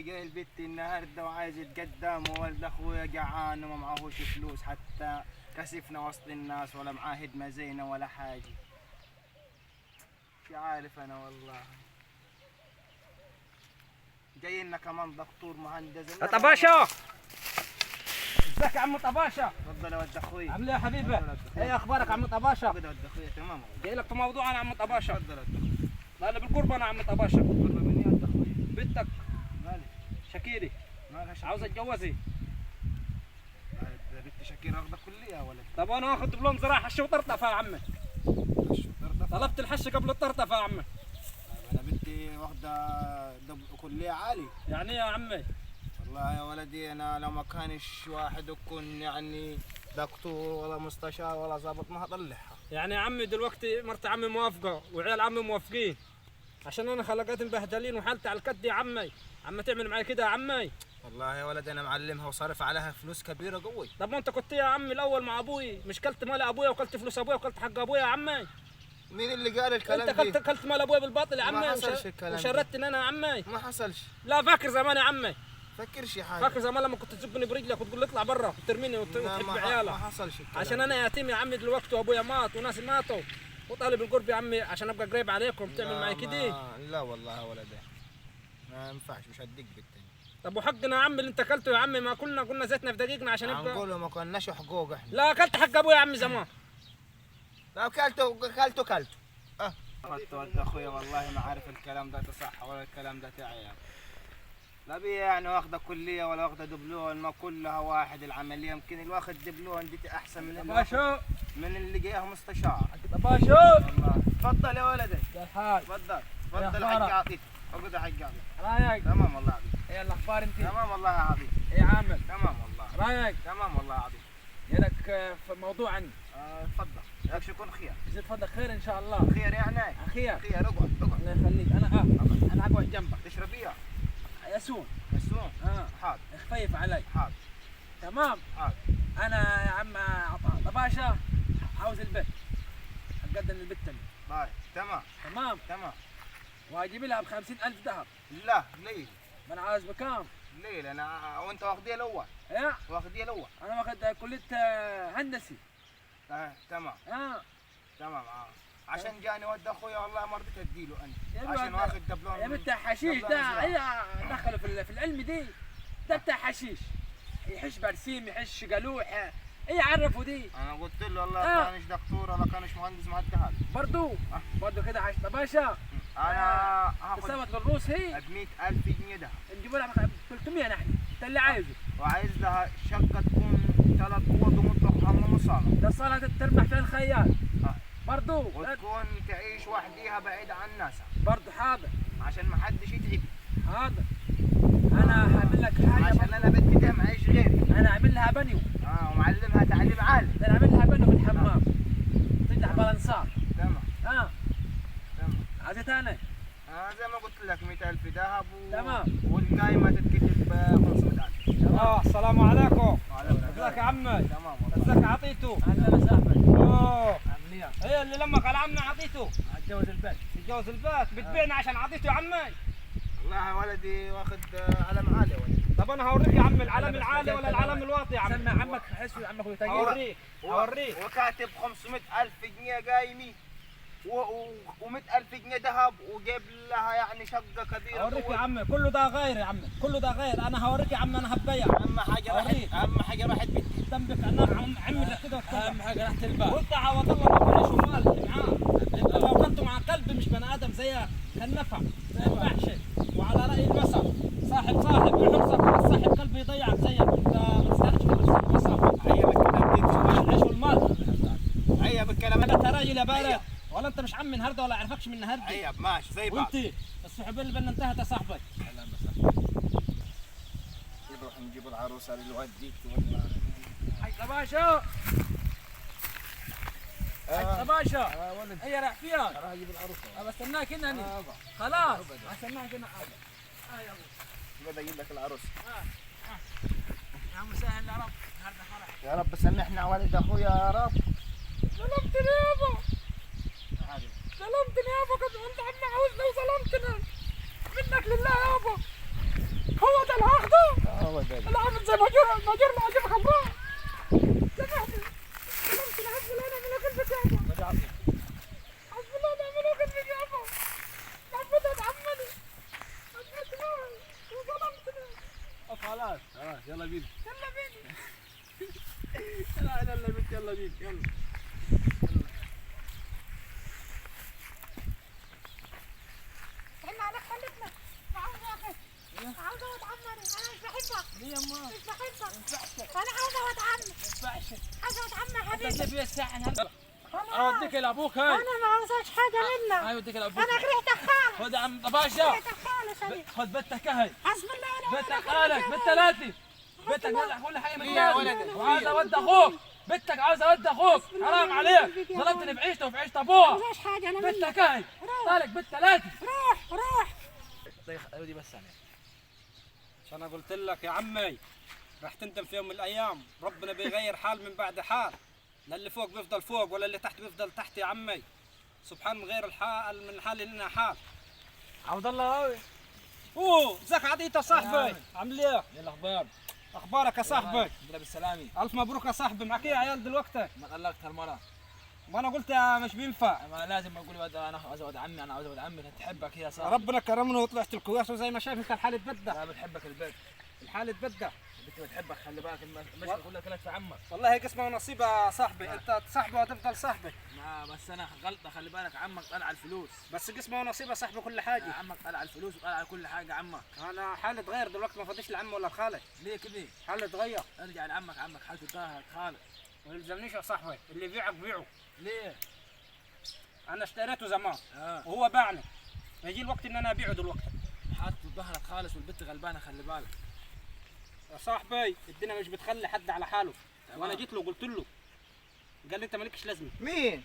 جاي البيت النهارده وعايز يتقدم، وولد اخويا جعان وما معهوش فلوس حتى كسفنا وسط الناس، ولا معاه هدمه زينه ولا حاجه. مش عارف انا والله. جاي لنا كمان دكتور مهندس. طباشا، ازيك يا عم طباشا؟ تفضل يا ولد اخوي. عامل ايه يا حبيبي؟ ايه اخبارك يا عم طباشا؟ تفضل يا ولد اخوي. تمام. جاي لك في موضوع انا يا عم طباشا. تفضل يا ولد اخوي. لا انا بالقرب انا يا عم طباشا. قرب مني يا ولد اخوي. بنتك مالك؟ شكيري مالها شكيرة؟ عاوز اتجوزي. بنت شكيرة واخدة كلية يا ولد. طب انا واخد دبلوم زراعه حشه وطرطفه يا عمي. طلبت الحشه قبل الطرطفه يا عمي. انا بنتي واخدة كلية عالي. يعني ايه يا عمي؟ والله يا ولدي انا لو ما كانش واحد يكون يعني دكتور ولا مستشار ولا ضابط ما هطلعها. يعني يا عمي دلوقتي مرت عمي موافقه وعيال عمي موافقين، عشان انا خلقات مبهدلين وحالتي على الكد يا عمي. عم تعمل معي كده يا عمي؟ والله يا ولد انا معلمها وصارف عليها فلوس كبيرة قوي. طب ما انت كنت يا عمي الاول مع ابوي، مش كلت مال ابويا وكلت فلوس ابويا وكلت حق ابويا يا عمي؟ مين اللي قال الكلام انت كلت مال ابويا بالباطل يا عمي. ما حصلش الكلام ده. وشردتني انا يا عمي. ما حصلش. لا فاكر زمان يا عمي. فكرش حاجة. فاكر زمان لما كنت تزقني برجلك وتقول لي اطلع برا وترميني وتحب ما عيالك. حصلش الكلام. عشان انا يتيم يا عمي دلوقتي وابويا مات وناس ماتوا وطالب القرب يا عمي عشان ابقى قريب عليكم تعمل معي كده. لا والله يا ولد ما ينفعش، مش هديك بالتاني. طب وحقنا يا عمي اللي انت اكلته يا عمي، ما كلنا قلنا زيتنا في دقيقنا عشان يبقى. هنقول ما كناش حقوق احنا. لا اكلت حق ابويا يا عمي زمان. لو كلته ولد اخويا والله ما عارف الكلام ده صح ولا الكلام ده عيال. لا بي يعني واخده كليه ولا واخده دبلون، ما كلها واحد العمليه. يمكن اللي واخد دبلون دي احسن من اللي جايه مستشار. طباشا والله. تفضل يا ولدي. يا الحاج. تفضل تفضل يا حاج عطيتي. اقعد يا حاج عطيتي. رايك؟ تمام والله عظيم. ايه الاخبار انت؟ تمام والله يا عظيم. ايه عامل؟ تمام والله. رايك؟ تمام والله عظيم. يلك في موضوع عندي. تفضل. لك يكون خير. يزيد فضلك خير ان شاء الله. خير يعني؟ خير. خير. اقعد اقعد. الله يخليك. انا اقعد جنبك. تشرب اياه؟ ياسون. يسون؟ حاضر. خفيف علي. حاضر. تمام. حاضر. انا يا عم طباشا عاوز البيت، هقدم البيت تاني. طيب تمام. تمام. وهجيب لها ب50,000 ذهب. لا ليه؟ ما انا عاوز بكام؟ ليه؟ انا وانت واخديه الاول. ايه؟ واخديه الاول. انا واخد كلية هندسي. تمام. تمام. عشان جاني ود اخويا والله ما رضيت اديله انا عشان واخد دبلون. يا بتاع حشيش ده هي دخله في العلم دي. ده بتاع حشيش، يحش برسيم يحش قلوح، ايه عرفوا دي؟ انا قلت له والله كانش دكتور ولا كانش مهندس ما اديها له. برضو كده حش طباشا. انا هاخد تساوت بالروس هي ب 100,000 جنيه ده. نجيب لها 300 نحن، انت اللي عايزه. وعايز لها شقه تكون 3 اوض ومطبخ وحمام وصاله. ده الصاله تربح فيها الخيال. برضو وتكون تعيش وحديها بعيدة عن ناسها. برضو حاضر. عشان ما حدش يتعب. حاضر. انا هعمل لك حاجه عشان انا بنتي ده معيش غيري. انا هعمل لها بنيو. ومعلمها تعليم عالي. ده انا هعمل لها بنيو في الحمام. تفتح بالانصار. تمام. تمام. عايزة ثاني؟ زي ما قلت لك 100,000 ذهب تمام. والقايمة تتكتب ب 500,000. السلام عليكم. وعليكم ازيك يا عمي؟ تمام والله. ازيك عطيته؟ اهلا وسهلا. عملية. هي اللي لمك على عمنا عطيته. هتجوز البيت. تتجوز البيت بتبيعنا عشان عطيته يا عمي. والله يا ولدي واخد علم عالي يا ولدي. طب انا هوريك يا عم العلم العالي ولا العلم الواطي يا عم. سمع عمك حسوي عمك وتجيب. اوريك. وكاتب 500,000 جنيه قايمي و100,000 جنيه ذهب وجايب لها يعني شقه كبيره. اوريك يا عم كله ده غير يا عم، كله ده غير. انا هوريك يا عم انا هبيع. اهم حاجه راحت بنتي. ذنبك انا عمل كده. اهم حاجه راحت البال. قلت عوض الله ما كنا شمال معاه. لو كنتوا مع قلبي مش بني ادم زيك كان نفع زي الوحشه. وعلى راي المثل صاحب يحرصك، صاحب قلبي يضيعك زيك. انت ما تستاهلش المثل. هيا بالكلام دي العيش والمال. هيا بالكلام انت راجل يا بارد ولا انت مش عم النهارده ولا عرفكش من النهارده. هيا ماشي زي بعض. وانت الصحوبيه اللي بينا انتهت يا صاحبي. نروح نجيب العروسه للوديك والله. حاج طباشا. حاج طباشا. هي رايح فيها. راح اجيب العروسه. بستناك هنا انا. خلاص بستناك هنا. يلا. بدي اجيب لك العروسه. يا عم سهل يا رب. النهارده فرح. يا رب سامحنا ولد اخويا يا رب. ظلمتني يابا. ظلمتني يابا. كنت عم عاوزنا وظلمتنا. منك لله يابا. هو المأجور خبران. سامحني. سلمت العفو اللي انا من قلبك يابا. عفو الله انا من قلبك يابا. عفو الله تعملي. عفوتني وظلمتني. خلاص يلا بينا. يلا بينا. لا بنت يلا بينا يلا. احنا عليك خلتنا. عاوزة اتعمر. انا مش بحبك. ليه يا ما؟ مش بحبك. انا عاوزة اتعمر. عاوزة اتعمر انت حبيبي. فيها الساعة هلا. اوديك لابوك هاي. انا ما عاوزاش حاجة منك. هاي اوديك لابوك. انا كرهتك خالص. خذ يا عم طباشة. كرهتك خالص انا. خذ بنتك هاي. حسب الله ونعم بنتك الوكيل خالك فيك بنت يا ثلاثة. بنتك هذا كل حاجة من يا ولدي. ولدي. وعاوز اود اخوك. بنتك عاوز اود اخوك. حرام عليك. ظلمتني بعيشته وبعيشة ما ابوها. عاوزاش حاجة انا منك. بنتك هاي. مالك بنت ثلاثة. روح. ودي بس عليك. عشان أنا قلت لك يا عمي راح تندم في يوم من الايام. ربنا بيغير حال من بعد حال. لا اللي فوق بيفضل فوق ولا اللي تحت بيفضل تحت يا عمي. سبحان من غير الحال من حال لنا حال. عبد الله اوه ازيك عديت صاحبي؟ عامل ايه؟ ايه الاخبار؟ اخبارك يا صاحبي؟ بالله بالسلامة. الف مبروك يا صاحبي. معك ايه يا عيال دلوقتي؟ ما طلقت هالمرة. وانا قلت يا مش بينفع. ما لازم اقول انا عاوز اود عمي انا عاوز اود عمي تحبك هي صح. ربنا كرمنا وطلعت الكويس وزي ما شايف انت الحال اتبدى. لا بتحبك البيت. الحال اتبدى. البنت بتحبك خلي بالك مش بقول لك لك في عمك. والله هي قسمه ونصيبه يا صاحبي. انت صاحبي وهتفضل صاحبي. ما بس انا غلطة خلي بالك عمك طلع الفلوس. بس قسمه ونصيبه صاحبي كل حاجه. عمك طلع الفلوس وطلع كل حاجة عمك. انا حالي اتغير دلوقتي ما فاضيش لعمي ولا لخالي. ليه كده؟ حالي اتغير. ارجع لعمك حالته اتغيرت خالص. ما يلزمنيش يا صاحبي. اللي يبيعك بيعه. ليه؟ انا اشتريته زمان اه وهو باعني. يجي الوقت ان انا ابيعه دلوقتي. حالته اتدهرت خالص والبنت غلبانة خلي بالك. يا صاحبي الدنيا مش بتخلي حد على حاله. تمام. وانا جيت له وقلت له قال لي انت مالكش لازمه. مين؟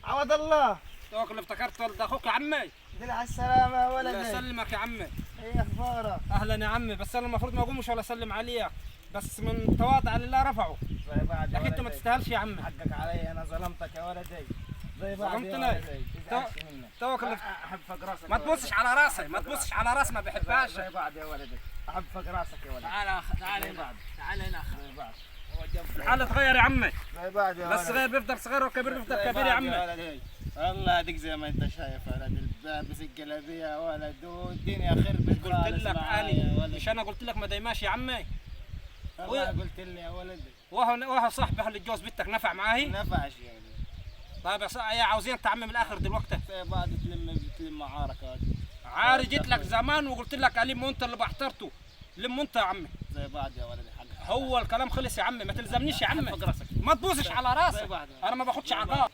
عوض الله. توك اللي افتكرت ولد اخوك يا عمي. دل على السلامة يا الله ولدي. يسلمك يا عمي. ايه اخبارك؟ اهلا يا عمي. بس انا المفروض ما اقومش ولا اسلم عليك. بس من تواضع لله رفعه. زي بعض يا لكن انت ما ولدي. تستاهلش يا عمي. حقك علي انا ظلمتك يا ولدي. زي بعض يا ظلمتني. ولدي. تزعلش منك. توك اللي احبك راسك. ما يا ولدي. تبصش على راسي. ما تبصش على راس ما بحبهاش. زي بعض يا ولدي. احبك راسك يا ولدي. تعال زي هنا بعض. تعال هنا اخ. زي بعض. الحال اتغير يا عمي. زي بعض يا بس ولدي. صغير بيفضل صغير والكبير بيفضل زي كبير يا بعض عمي. ولدي. والله اديك زي ما انت شايف يا ولد لابس الجلابيه يا ولد والدنيا خربت قلت خالص لك معايا يا انا ولد. مش انا قلت لك ما دايماش يا عمي. والله قلت لي يا ولدي. وهو صاحبي اللي اتجوز بنتك نفع معاهي. نفعش يا ولدي. طيب يا عاوزين تعمم الاخر دلوقتي. زي بعض تلم معارك يا ولدي. عاري جيت لك زمان وقلت لك الم وانت اللي بحترته. لم انت يا عمي. زي بعض يا ولدي حقك. هو الكلام خلص يا عمي. ما تلزمنيش يا عمي. حقك راسك. ما تبوسش على راسي. زي بعض. انا ما باخدش زي بعض. عقاب.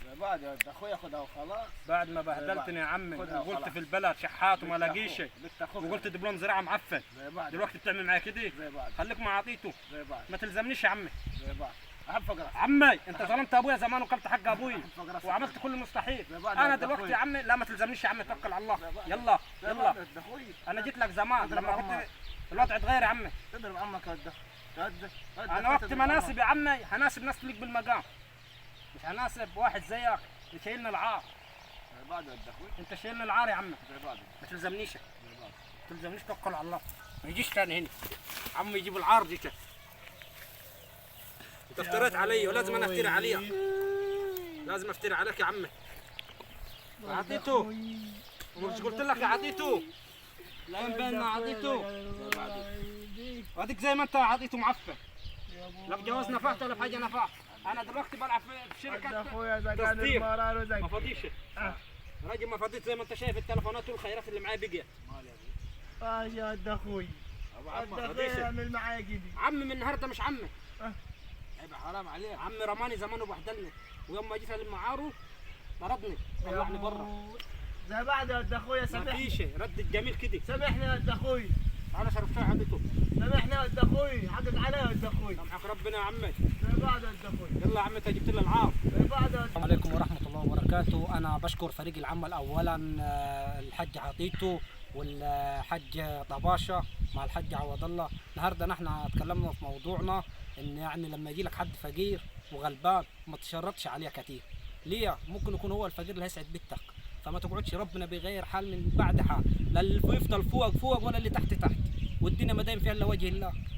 زي بعض يا ولدي. اخويا خدها وخلاص. بعد ما بهدلتني يا عمي خدها وقلت وخلاص. في البلد شحات وما لاقيش بنت اخوك. وقلت دبلوم زراعه معفن. زي بعض. دلوقتي بتعمل معايا كده. زي بعض. خليك مع عطيته. زي بعض. ما تلزمنيش يا عمي. زي بعض. احبك راسك. عمي انت ظلمت ابويا زمان وكلت حق ابوي احبك راسك. وعملت كل المستحيل. زي بعض انا يا دلوقتي أخوي. يا عمي لا ما تلزمنيش يا عمي. توكل على الله. زي بعض. يلا زي يلا. بعض يا اخوي. انا جيت لك زمان اضرب لما أمك. كنت الوضع اتغير يا عمي. تضرب عمك يا ولدي. انا وقت ما ناسب يا عمي هناسب ناس تليق بالمقام. مش هناسب واحد زيك اللي شايلنا العار. زي بعض يا اخوي. انت شايلنا العار يا عمي. زي بعض. ما تلزمنيش. زي بعض. ما تلزمنيش. توكل على الله. ما يجيش تاني هنا. عمي يجيب العار دي كده. انت افتريت علي ولازم انا افتري عليك. لازم افتري عليك يا عمي. عطيته. مش قلت لك يا عطيته. لا ينبان عطيته. واديك زي ما انت عطيته معفن. لا بجواز نفعت ولا بحاجه نفعت. انا دلوقتي بلعب في شركه اخويا زكان تصدير. المرار ما وزكان. فاضيش. راجل ما فضيت زي ما انت شايف التليفونات والخيرات اللي معايا بقيت. ماشي يا ولد اخوي. عم ولد فضيش. اخوي اعمل معايا كده. عمي من النهارده مش عمي. عيب حرام عليك. عمي رماني زمان وبهدلني ويوم ما جيت الم معاره طردني طلعني برا. زي بعض يا ولد اخويا ما سامحني. فيش رد الجميل كده. سامحني يا ولد اخوي. انا شربت شاي عدته. سامحني يا ولد اخوي. حقك علي يا ولد اخوي. سامحك ربنا يا عمي. زي بعض يا ولد اخوي. يلا يا عمي انت جبت لي العار. زي بعض يا ولد. السلام عليكم ورحمة الله وبركاته. أنا بشكر فريق العمل أولا الحج عطيتو والحج طباشة مع الحج عوض الله. النهارده نحن تكلمنا في موضوعنا إن يعني لما يجي لك حد فقير وغلبان ما تشرطش عليه كتير. ليه؟ ممكن يكون هو الفقير اللي هيسعد بنتك. فما تقعدش. ربنا بيغير حال من بعد حال. لا اللي يفضل فوق ولا اللي تحت. والدنيا ما دايم فيها الا وجه الله.